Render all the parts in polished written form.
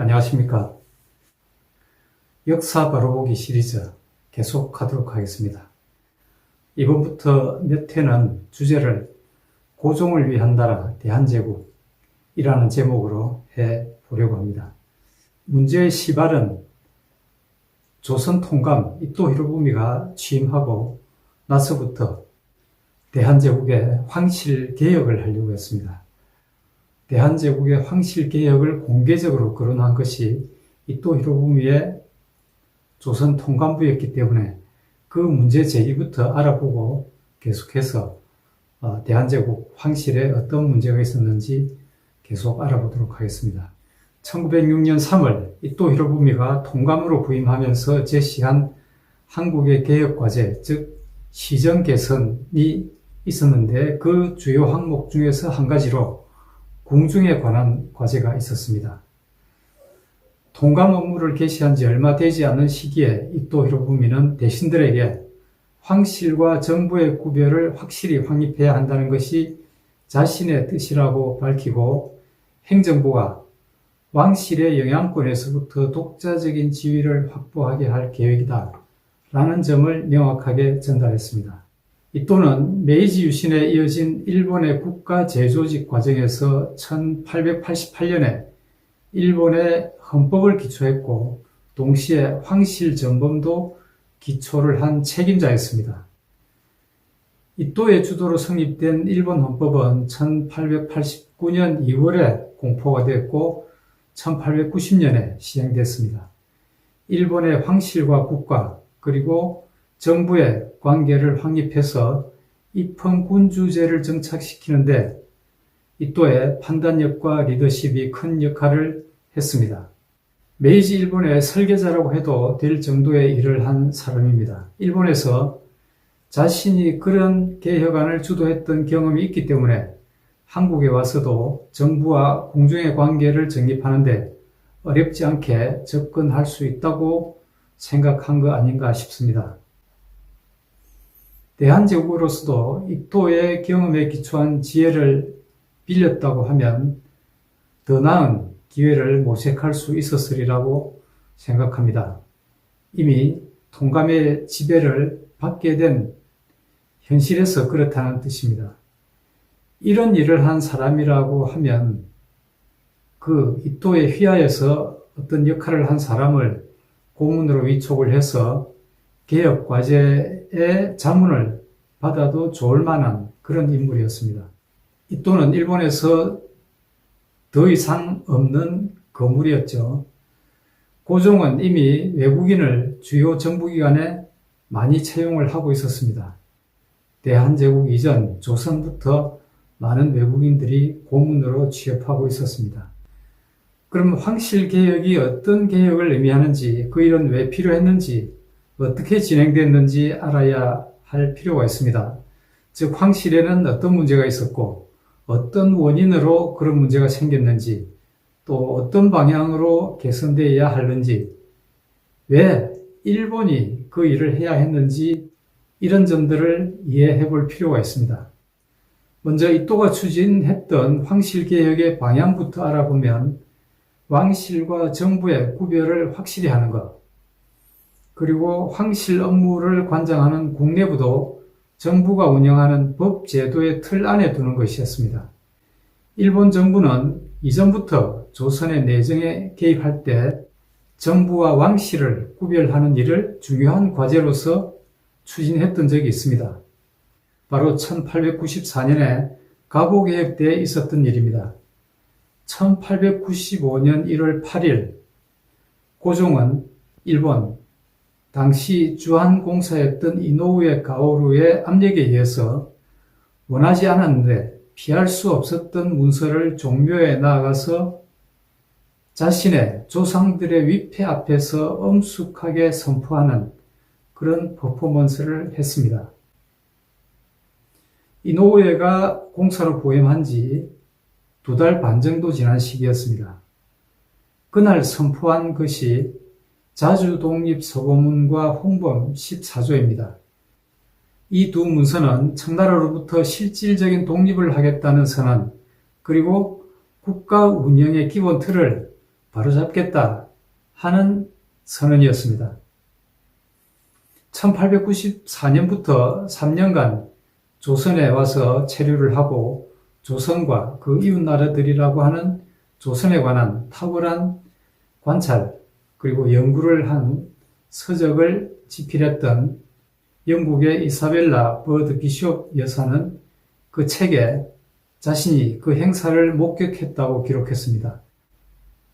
안녕하십니까. 역사 바로보기 시리즈 계속하도록 하겠습니다. 이번부터 몇 회는 주제를 고종을 위한 나라 대한제국이라는 제목으로 해보려고 합니다. 문제의 시발은 조선 통감 이토 히로부미가 취임하고 나서부터 대한제국의 황실 개혁을 하려고 했습니다. 대한제국의 황실 개혁을 공개적으로 거론한 것이 이토 히로부미의 조선 통감부였기 때문에 그 문제 제기부터 알아보고 계속해서 대한제국 황실에 어떤 문제가 있었는지 계속 알아보도록 하겠습니다. 1906년 3월 이토 히로부미가 통감으로 부임하면서 제시한 한국의 개혁과제, 즉 시정 개선이 있었는데 그 주요 항목 중에서 한 가지로 궁중에 관한 과제가 있었습니다. 통감 업무를 개시한 지 얼마 되지 않은 시기에 이토 히로부미는 대신들에게 황실과 정부의 구별을 확실히 확립해야 한다는 것이 자신의 뜻이라고 밝히고 행정부가 왕실의 영향권에서부터 독자적인 지위를 확보하게 할 계획이다 라는 점을 명확하게 전달했습니다. 이토는 메이지 유신에 이어진 일본의 국가 재조직 과정에서 1888년에 일본의 헌법을 기초했고 동시에 황실 전범도 기초를 한 책임자였습니다. 이토의 주도로 성립된 일본 헌법은 1889년 2월에 공포가 됐고 1890년에 시행됐습니다. 일본의 황실과 국가 그리고 정부의 관계를 확립해서 입헌군주제를 정착시키는데 이토의 판단력과 리더십이 큰 역할을 했습니다. 메이지 일본의 설계자라고 해도 될 정도의 일을 한 사람입니다. 일본에서 자신이 그런 개혁안을 주도했던 경험이 있기 때문에 한국에 와서도 정부와 공중의 관계를 정립하는데 어렵지 않게 접근할 수 있다고 생각한 거 아닌가 싶습니다. 대한제국으로서도 이토의 경험에 기초한 지혜를 빌렸다고 하면 더 나은 기회를 모색할 수 있었으리라고 생각합니다. 이미 통감의 지배를 받게 된 현실에서 그렇다는 뜻입니다. 이런 일을 한 사람이라고 하면 그 이토의 휘하에서 어떤 역할을 한 사람을 고문으로 위촉을 해서 개혁 과제의 자문을 받아도 좋을 만한 그런 인물이었습니다. 이토는 일본에서 더 이상 없는 거물이었죠. 고종은 이미 외국인을 주요 정부기관에 많이 채용을 하고 있었습니다. 대한제국 이전 조선부터 많은 외국인들이 고문으로 취업하고 있었습니다. 그럼 황실 개혁이 어떤 개혁을 의미하는지, 그 일은 왜 필요했는지, 어떻게 진행됐는지 알아야 할 필요가 있습니다. 즉 황실에는 어떤 문제가 있었고 어떤 원인으로 그런 문제가 생겼는지, 또 어떤 방향으로 개선되어야 하는지, 왜 일본이 그 일을 해야 했는지 이런 점들을 이해해 볼 필요가 있습니다. 먼저 이토가 추진했던 황실개혁의 방향부터 알아보면 왕실과 정부의 구별을 확실히 하는 것, 그리고 황실 업무를 관장하는 국내부도 정부가 운영하는 법 제도의 틀 안에 두는 것이었습니다. 일본 정부는 이전부터 조선의 내정에 개입할 때 정부와 왕실을 구별하는 일을 중요한 과제로서 추진했던 적이 있습니다. 바로 1894년에 가보개혁 때에 있었던 일입니다. 1895년 1월 8일 고종은 일본 당시 주한공사였던 이노우에 가오루의 압력에 의해서 원하지 않았는데 피할 수 없었던 문서를 종묘에 나아가서 자신의 조상들의 위패 앞에서 엄숙하게 선포하는 그런 퍼포먼스를 했습니다. 이노우에가 공사로 보임한 지 2달 반 정도 지난 시기였습니다. 그날 선포한 것이 자주독립서고문과 홍범 14조입니다. 이 두 문서는 청나라로부터 실질적인 독립을 하겠다는 선언, 그리고 국가 운영의 기본 틀을 바로잡겠다 하는 선언이었습니다. 1894년부터 3년간 조선에 와서 체류를 하고 조선과 그 이웃나라들이라고 하는 조선에 관한 탁월한 관찰 그리고 연구를 한 서적을 집필했던 영국의 이사벨라 버드 비숍 여사는 그 책에 자신이 그 행사를 목격했다고 기록했습니다.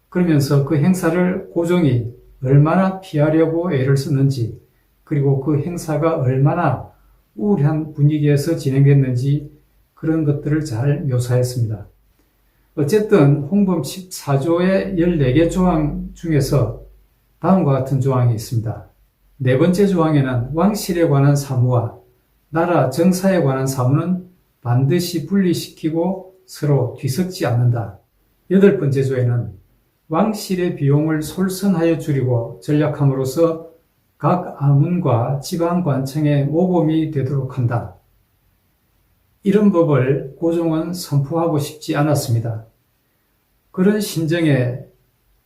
그러면서 그 행사를 고종이 얼마나 피하려고 애를 썼는지 그리고 그 행사가 얼마나 우울한 분위기에서 진행됐는지 그런 것들을 잘 묘사했습니다. 어쨌든 홍범 14조의 14개 조항 중에서 다음과 같은 조항이 있습니다. 네 번째 조항에는 왕실에 관한 사무와 나라 정사에 관한 사무는 반드시 분리시키고 서로 뒤섞지 않는다. 여덟 번째 조에는 왕실의 비용을 솔선하여 줄이고 전략함으로써 각 아문과 지방관청의 모범이 되도록 한다. 이런 법을 고종은 선포하고 싶지 않았습니다. 그런 신정의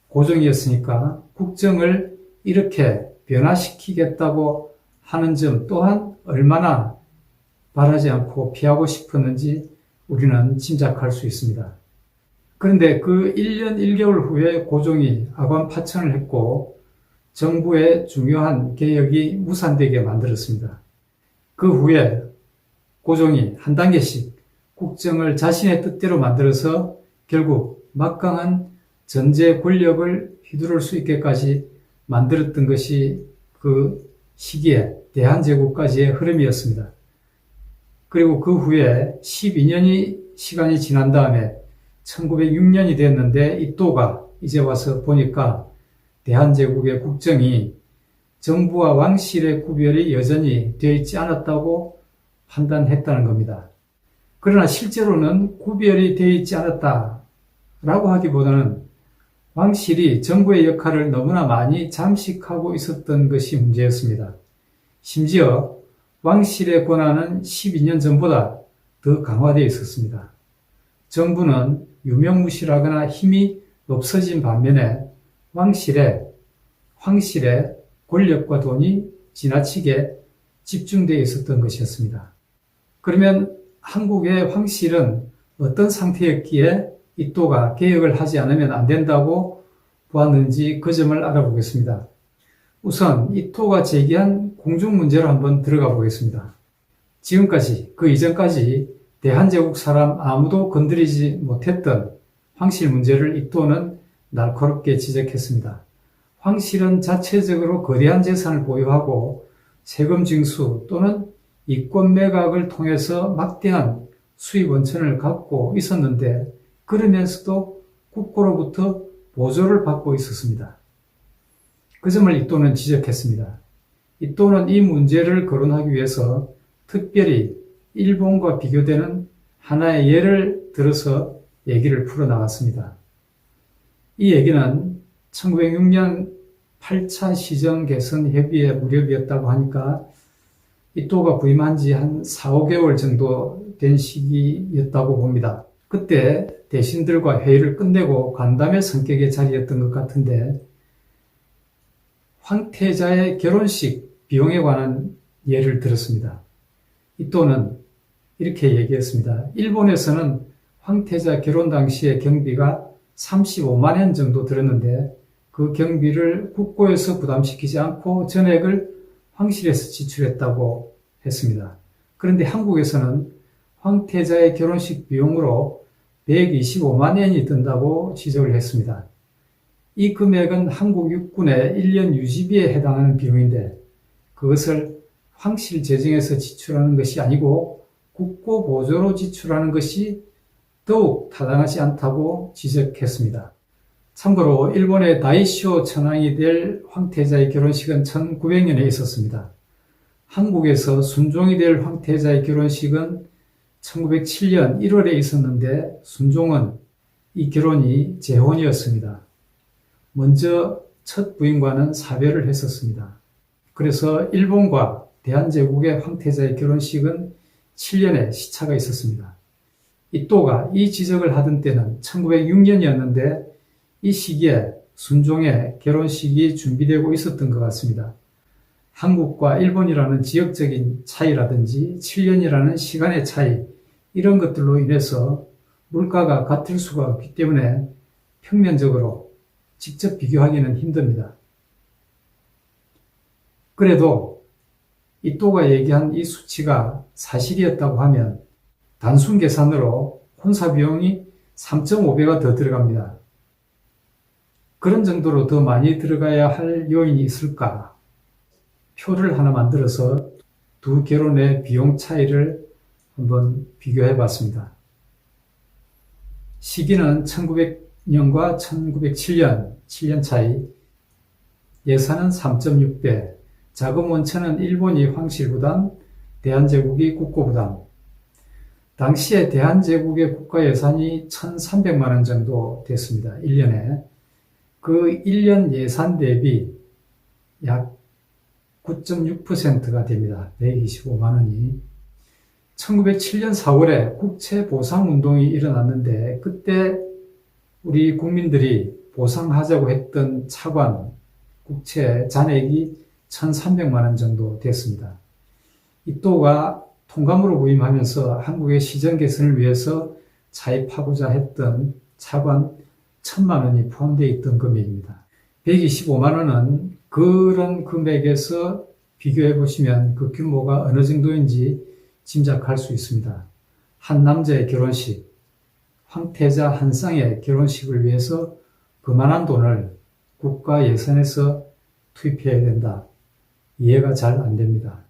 고종이었으니까 국정을 이렇게 변화시키겠다고 하는 점 또한 얼마나 바라지 않고 피하고 싶었는지 우리는 짐작할 수 있습니다. 그런데 그 1년 1개월 후에 고종이 아관 파천을 했고 정부의 중요한 개혁이 무산되게 만들었습니다. 그 후에 고종이 한 단계씩 국정을 자신의 뜻대로 만들어서 결국 막강한 전제 권력을 휘두를 수 있게까지 만들었던 것이 그 시기에 대한제국까지의 흐름이었습니다. 그리고 그 후에 12년이 시간이 지난 다음에 1906년이 됐는데 이또가 이제 와서 보니까 대한제국의 국정이 정부와 왕실의 구별이 여전히 되어 있지 않았다고 판단했다는 겁니다. 그러나 실제로는 구별이 되어 있지 않았다라고 하기보다는 왕실이 정부의 역할을 너무나 많이 잠식하고 있었던 것이 문제였습니다. 심지어 왕실의 권한은 12년 전보다 더 강화되어 있었습니다. 정부는 유명무실하거나 힘이 없어진 반면에 황실의 권력과 돈이 지나치게 집중되어 있었던 것이었습니다. 그러면 한국의 황실은 어떤 상태였기에 이또가 개혁을 하지 않으면 안 된다고 보았는지 그 점을 알아보겠습니다. 우선 이또가 제기한 공중문제로 한번 들어가 보겠습니다. 지금까지, 그 이전까지 대한제국 사람 아무도 건드리지 못했던 황실 문제를 이또는 날카롭게 지적했습니다. 황실은 자체적으로 거대한 재산을 보유하고 세금 징수 또는 이권 매각을 통해서 막대한 수입 원천을 갖고 있었는데 그러면서도 국고로부터 보조를 받고 있었습니다. 그 점을 이또는 지적했습니다. 이또는 이 문제를 거론하기 위해서 특별히 일본과 비교되는 하나의 예를 들어서 얘기를 풀어나갔습니다. 이 얘기는 1906년 8차 시정 개선 협의회 무렵이었다고 하니까 이또가 부임한 지 한 4, 5개월 정도 된 시기였다고 봅니다. 그때 대신들과 회의를 끝내고 간담회 성격의 자리였던 것 같은데 황태자의 결혼식 비용에 관한 예를 들었습니다. 이또는 이렇게 얘기했습니다. 일본에서는 황태자 결혼 당시의 경비가 35만 엔 정도 들었는데 그 경비를 국고에서 부담시키지 않고 전액을 황실에서 지출했다고 했습니다. 그런데 한국에서는 황태자의 결혼식 비용으로 125만 엔이 든다고 지적을 했습니다. 이 금액은 한국 육군의 1년 유지비에 해당하는 비용인데 그것을 황실 재정에서 지출하는 것이 아니고 국고 보조로 지출하는 것이 더욱 타당하지 않다고 지적했습니다. 참고로 일본의 다이쇼 천황이 될 황태자의 결혼식은 1900년에 있었습니다. 한국에서 순종이 될 황태자의 결혼식은 1907년 1월에 있었는데 순종은 이 결혼이 재혼이었습니다. 먼저 첫 부인과는 사별을 했었습니다. 그래서 일본과 대한제국의 황태자의 결혼식은 7년의 시차가 있었습니다. 이또가 이 지적을 하던 때는 1906년이었는데 이 시기에 순종의 결혼식이 준비되고 있었던 것 같습니다. 한국과 일본이라는 지역적인 차이라든지 7년이라는 시간의 차이, 이런 것들로 인해서 물가가 같을 수가 없기 때문에 평면적으로 직접 비교하기는 힘듭니다. 그래도 이또가 얘기한 이 수치가 사실이었다고 하면 단순 계산으로 혼사 비용이 3.5배가 더 들어갑니다. 그런 정도로 더 많이 들어가야 할 요인이 있을까? 표를 하나 만들어서 두 결혼의 비용 차이를 한번 비교해 봤습니다. 시기는 1900년과 1907년, 7년 차이, 예산은 3.6배, 자금 원천은 일본이 황실 부담, 대한제국이 국고 부담. 당시에 대한제국의 국가 예산이 1,300만 원 정도 됐습니다. 1년에. 그 1년 예산 대비 약 9.6%가 됩니다. 125만 원이. 1907년 4월에 국채 보상 운동이 일어났는데 그때 우리 국민들이 보상하자고 했던 차관 국채 잔액이 1,300만 원 정도 됐습니다. 이또가 통감으로 부임하면서 한국의 시정 개선을 위해서 차입하고자 했던 차관 1,000만 원이 포함되어 있던 금액입니다. 125만 원은 그런 금액에서 비교해 보시면 그 규모가 어느 정도인지 짐작할 수 있습니다. 한 남자의 결혼식, 황태자 한 쌍의 결혼식을 위해서 그만한 돈을 국가 예산에서 투입해야 된다. 이해가 잘 안 됩니다.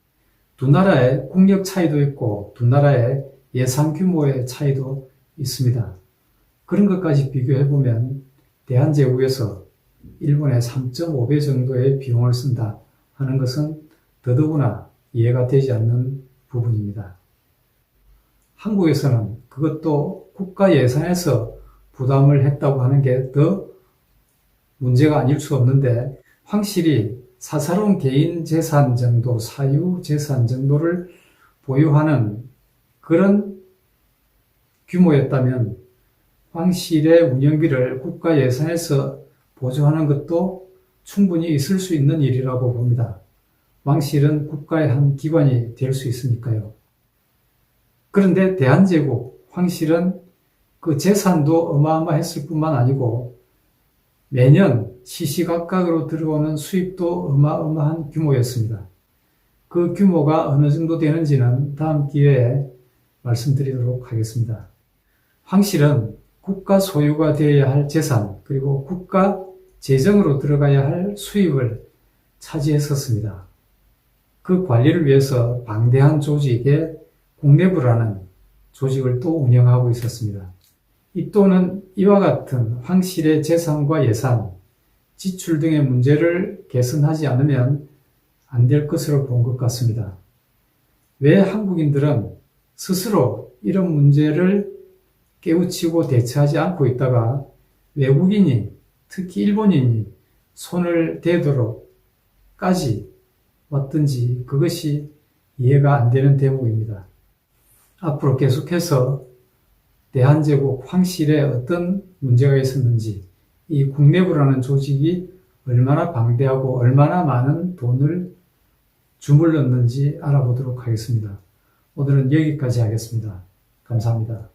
두 나라의 국력 차이도 있고 두 나라의 예산 규모의 차이도 있습니다. 그런 것까지 비교해보면 대한제국에서 일본의 3.5배 정도의 비용을 쓴다 하는 것은 더더구나 이해가 되지 않는 부분입니다. 한국에서는 그것도 국가 예산에서 부담을 했다고 하는 게 더 문제가 아닐 수 없는데 황실이 사사로운 개인 재산 정도, 사유 재산 정도를 보유하는 그런 규모였다면 황실의 운영비를 국가 예산에서 보조하는 것도 충분히 있을 수 있는 일이라고 봅니다. 왕실은 국가의 한 기관이 될 수 있으니까요. 그런데 대한제국, 황실은 그 재산도 어마어마했을 뿐만 아니고 매년 시시각각으로 들어오는 수입도 어마어마한 규모였습니다. 그 규모가 어느 정도 되는지는 다음 기회에 말씀드리도록 하겠습니다. 황실은 국가 소유가 되어야 할 재산, 그리고 국가 재정으로 들어가야 할 수입을 차지했었습니다. 그 관리를 위해서 방대한 조직의 국내부라는 조직을 또 운영하고 있었습니다. 이 또는 이와 같은 황실의 재산과 예산, 지출 등의 문제를 개선하지 않으면 안 될 것으로 본 것 같습니다. 왜 한국인들은 스스로 이런 문제를 깨우치고 대처하지 않고 있다가 외국인이, 특히 일본인이 손을 대도록까지 왔든지 그것이 이해가 안 되는 대목입니다. 앞으로 계속해서 대한제국 황실에 어떤 문제가 있었는지, 이 국내부라는 조직이 얼마나 방대하고 얼마나 많은 돈을 주물렀는지 알아보도록 하겠습니다. 오늘은 여기까지 하겠습니다. 감사합니다.